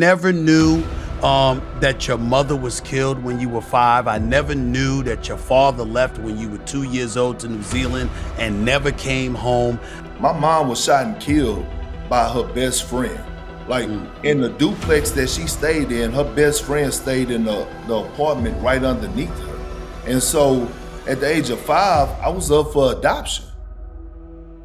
Never knew that your mother was killed when you were 5. I never knew that your father left when you were 2 years old to New Zealand and never came home. My mom was shot and killed by her best friend. Like in the duplex that she stayed in, her best friend stayed in the apartment right underneath her. And so at the age of 5, I was up for adoption.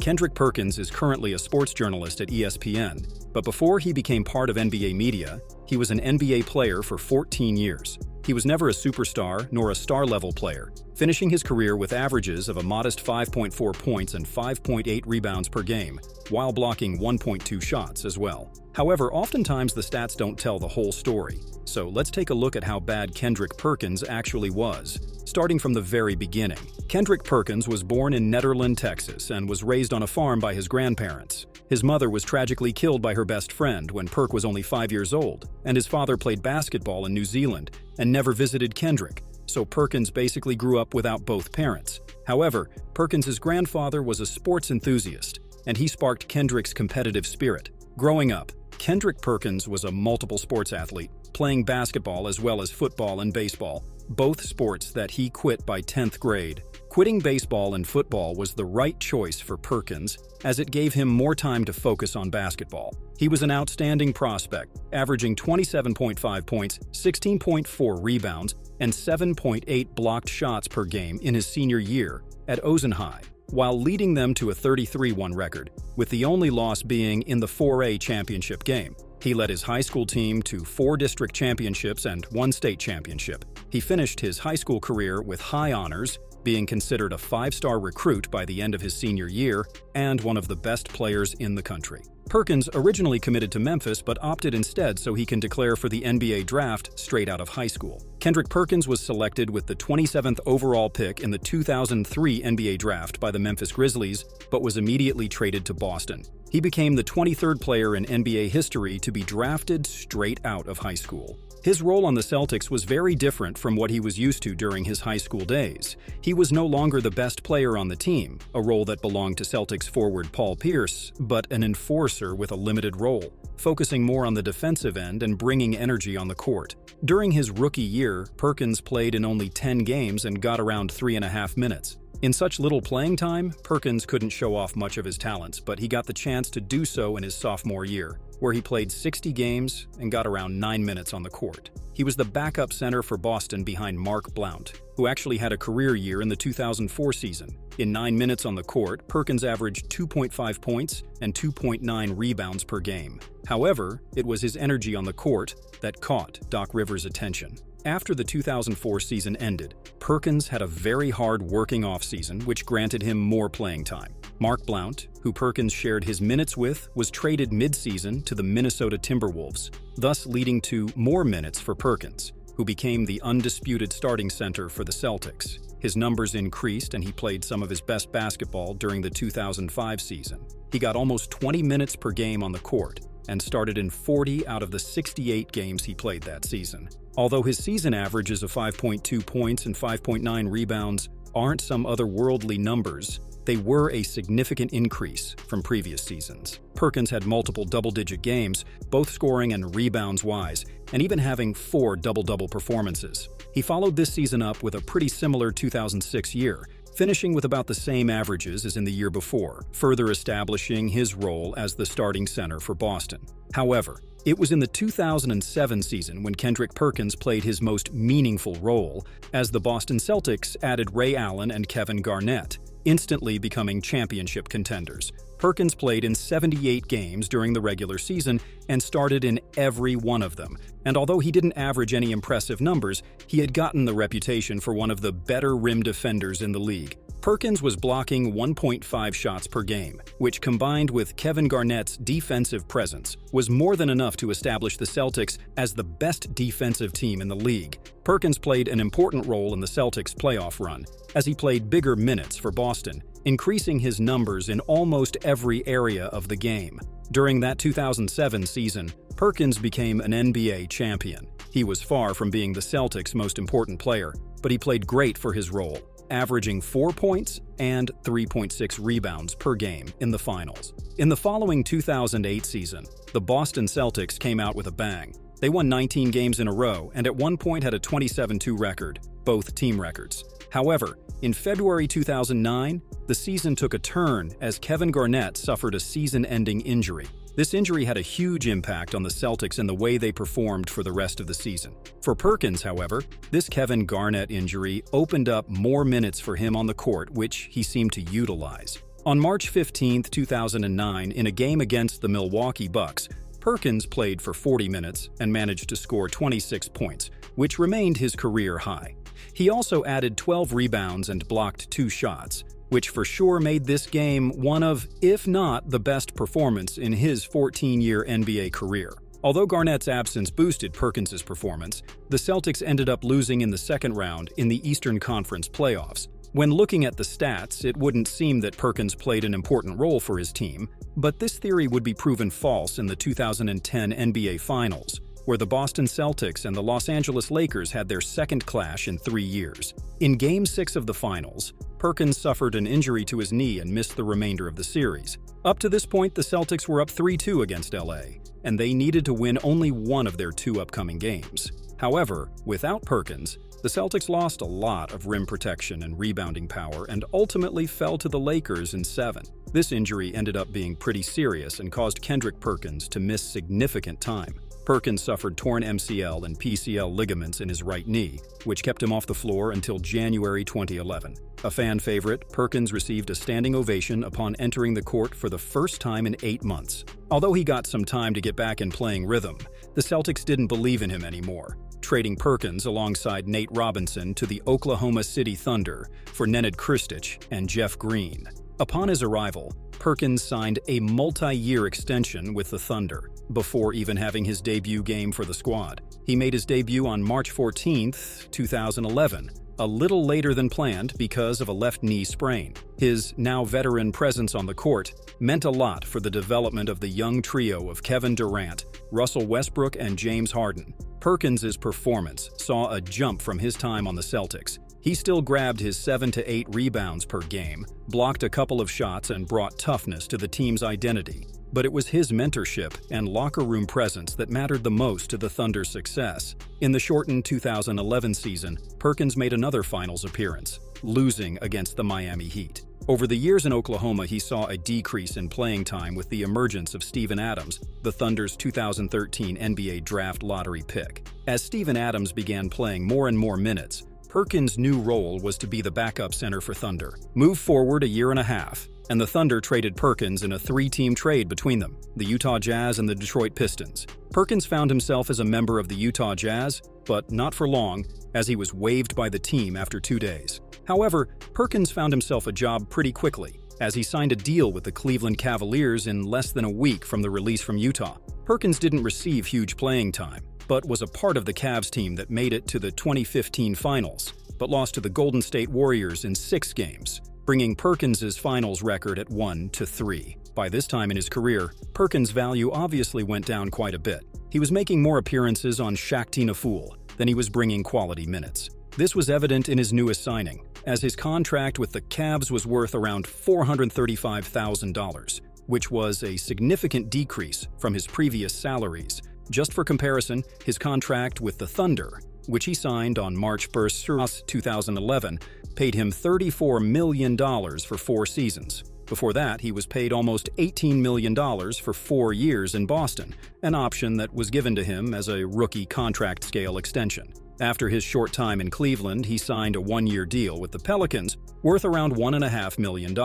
Kendrick Perkins is currently a sports journalist at ESPN, but before he became part of NBA media, he was an NBA player for 14 years. He was never a superstar nor a star-level player, finishing his career with averages of a modest 5.4 points and 5.8 rebounds per game, while blocking 1.2 shots as well. However, oftentimes the stats don't tell the whole story, so let's take a look at how bad Kendrick Perkins actually was. Starting from the very beginning, Kendrick Perkins was born in Nederland, Texas, and was raised on a farm by his grandparents. His mother was tragically killed by her best friend when Perk was only 5 years old, and his father played basketball in New Zealand and never visited Kendrick, so Perkins basically grew up without both parents. However, Perkins' grandfather was a sports enthusiast, and he sparked Kendrick's competitive spirit. Growing up, Kendrick Perkins was a multiple sports athlete, playing basketball as well as football and baseball, both sports that he quit by 10th grade. Quitting baseball and football was the right choice for Perkins, as it gave him more time to focus on basketball. He was an outstanding prospect, averaging 27.5 points, 16.4 rebounds, and 7.8 blocked shots per game in his senior year at High, while leading them to a 33-1 record, with the only loss being in the 4A championship game. He led his high school team to 4 district championships and 1 state championship. He finished his high school career with high honors, being considered a 5-star recruit by the end of his senior year and one of the best players in the country. Perkins originally committed to Memphis but opted instead so he can declare for the NBA draft straight out of high school. Kendrick Perkins was selected with the 27th overall pick in the 2003 NBA draft by the Memphis Grizzlies, but was immediately traded to Boston. He became the 23rd player in NBA history to be drafted straight out of high school. His role on the Celtics was very different from what he was used to during his high school days. He was no longer the best player on the team, a role that belonged to Celtics forward Paul Pierce, but an enforcer with a limited role, focusing more on the defensive end and bringing energy on the court. During his rookie year, Perkins played in only 10 games and got around 3.5 minutes. In such little playing time, Perkins couldn't show off much of his talents, but he got the chance to do so in his sophomore year, where he played 60 games and got around 9 minutes on the court. He was the backup center for Boston behind Mark Blount, who actually had a career year in the 2004 season. In 9 minutes on the court, Perkins averaged 2.5 points and 2.9 rebounds per game. However, it was his energy on the court that caught Doc Rivers' attention. After the 2004 season ended, Perkins had a very hard working offseason, which granted him more playing time. Mark Blount, who Perkins shared his minutes with, was traded mid-season to the Minnesota Timberwolves, thus leading to more minutes for Perkins, who became the undisputed starting center for the Celtics. His numbers increased and he played some of his best basketball during the 2005 season. He got almost 20 minutes per game on the court and started in 40 out of the 68 games he played that season. Although his season averages of 5.2 points and 5.9 rebounds aren't some otherworldly numbers, they were a significant increase from previous seasons. Perkins had multiple double-digit games, both scoring and rebounds-wise, and even having 4 double-double performances. He followed this season up with a pretty similar 2006 year, finishing with about the same averages as in the year before, further establishing his role as the starting center for Boston. However, it was in the 2007 season when Kendrick Perkins played his most meaningful role, as the Boston Celtics added Ray Allen and Kevin Garnett, instantly becoming championship contenders. Perkins played in 78 games during the regular season and started in every one of them, and although he didn't average any impressive numbers, he had gotten the reputation for one of the better rim defenders in the league. Perkins was blocking 1.5 shots per game, which combined with Kevin Garnett's defensive presence was more than enough to establish the Celtics as the best defensive team in the league. Perkins played an important role in the Celtics' playoff run, as he played bigger minutes for Boston, increasing his numbers in almost every area of the game. During that 2007 season, Perkins became an NBA champion. He was far from being the Celtics' most important player, but he played great for his role. averaging 4 points and 3.6 rebounds per game in the finals. In the following 2008 season, the Boston Celtics came out with a bang. They won 19 games in a row and at one point had a 27-2 record, both team records. However, in February 2009, the season took a turn as Kevin Garnett suffered a season-ending injury. This injury had a huge impact on the Celtics and the way they performed for the rest of the season. For Perkins, however, this Kevin Garnett injury opened up more minutes for him on the court, which he seemed to utilize. On March 15, 2009, in a game against the Milwaukee Bucks, Perkins played for 40 minutes and managed to score 26 points, which remained his career high. He also added 12 rebounds and blocked 2 shots, which for sure made this game one of, if not the best performance in his 14-year NBA career. Although Garnett's absence boosted Perkins' performance, the Celtics ended up losing in the second round in the Eastern Conference playoffs. When looking at the stats, it wouldn't seem that Perkins played an important role for his team, but this theory would be proven false in the 2010 NBA Finals, where the Boston Celtics and the Los Angeles Lakers had their second clash in 3 years. In Game 6 of the Finals, Perkins suffered an injury to his knee and missed the remainder of the series. Up to this point, the Celtics were up 3-2 against LA, and they needed to win only one of their 2 upcoming games. However, without Perkins, the Celtics lost a lot of rim protection and rebounding power and ultimately fell to the Lakers in 7. This injury ended up being pretty serious and caused Kendrick Perkins to miss significant time. Perkins suffered torn MCL and PCL ligaments in his right knee, which kept him off the floor until January 2011. A fan favorite, Perkins received a standing ovation upon entering the court for the first time in 8 months. Although he got some time to get back in playing rhythm, the Celtics didn't believe in him anymore, trading Perkins alongside Nate Robinson to the Oklahoma City Thunder for Nenad Krstić and Jeff Green. Upon his arrival, Perkins signed a multi-year extension with the Thunder, before even having his debut game for the squad. He made his debut on March 14, 2011, a little later than planned because of a left knee sprain. His now veteran presence on the court meant a lot for the development of the young trio of Kevin Durant, Russell Westbrook, and James Harden. Perkins' performance saw a jump from his time on the Celtics. He still grabbed his 7 to 8 rebounds per game, blocked a couple of shots, and brought toughness to the team's identity. But it was his mentorship and locker room presence that mattered the most to the Thunder's success. In the shortened 2011 season, Perkins made another finals appearance, losing against the Miami Heat. Over the years in Oklahoma, he saw a decrease in playing time with the emergence of Steven Adams, the Thunder's 2013 NBA draft lottery pick. As Steven Adams began playing more and more minutes, Perkins' new role was to be the backup center for Thunder. Move forward a year and a half, and the Thunder traded Perkins in a 3-team trade between them, the Utah Jazz and the Detroit Pistons. Perkins found himself as a member of the Utah Jazz, but not for long, as he was waived by the team after 2 days. However, Perkins found himself a job pretty quickly, as he signed a deal with the Cleveland Cavaliers in less than a week from the release from Utah. Perkins didn't receive huge playing time, but was a part of the Cavs team that made it to the 2015 Finals, but lost to the Golden State Warriors in 6 games, bringing Perkins' finals record at 1-3. By this time in his career, Perkins' value obviously went down quite a bit. He was making more appearances on Shaq Tina Fool than he was bringing quality minutes. This was evident in his newest signing, as his contract with the Cavs was worth around $435,000, which was a significant decrease from his previous salaries. Just for comparison, his contract with the Thunder, which he signed on March 1, 2011, paid him $34 million for 4 seasons. Before that, he was paid almost $18 million for 4 years in Boston, an option that was given to him as a rookie contract scale extension. After his short time in Cleveland, he signed a 1-year deal with the Pelicans, worth around $1.5 million.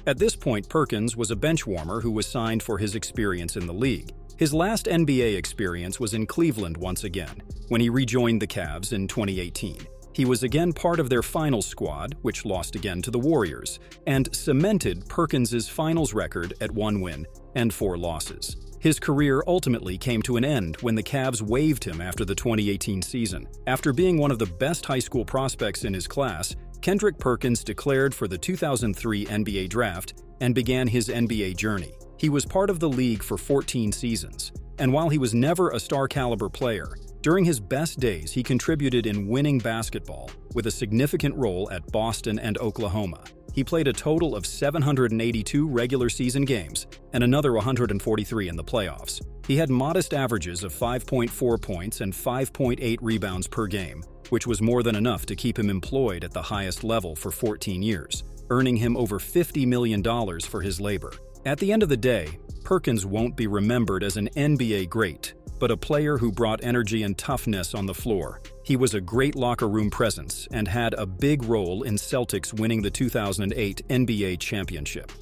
At this point, Perkins was a bench warmer who was signed for his experience in the league. His last NBA experience was in Cleveland once again, when he rejoined the Cavs in 2018. He was again part of their finals squad, which lost again to the Warriors, and cemented Perkins' finals record at 1 win and 4 losses. His career ultimately came to an end when the Cavs waived him after the 2018 season. After being one of the best high school prospects in his class, Kendrick Perkins declared for the 2003 NBA draft and began his NBA journey. He was part of the league for 14 seasons, and while he was never a star-caliber player, during his best days he contributed in winning basketball, with a significant role at Boston and Oklahoma. He played a total of 782 regular season games and another 143 in the playoffs. He had modest averages of 5.4 points and 5.8 rebounds per game, which was more than enough to keep him employed at the highest level for 14 years, earning him over $50 million for his labor. At the end of the day, Perkins won't be remembered as an NBA great, but a player who brought energy and toughness on the floor. He was a great locker room presence and had a big role in Celtics winning the 2008 NBA championship.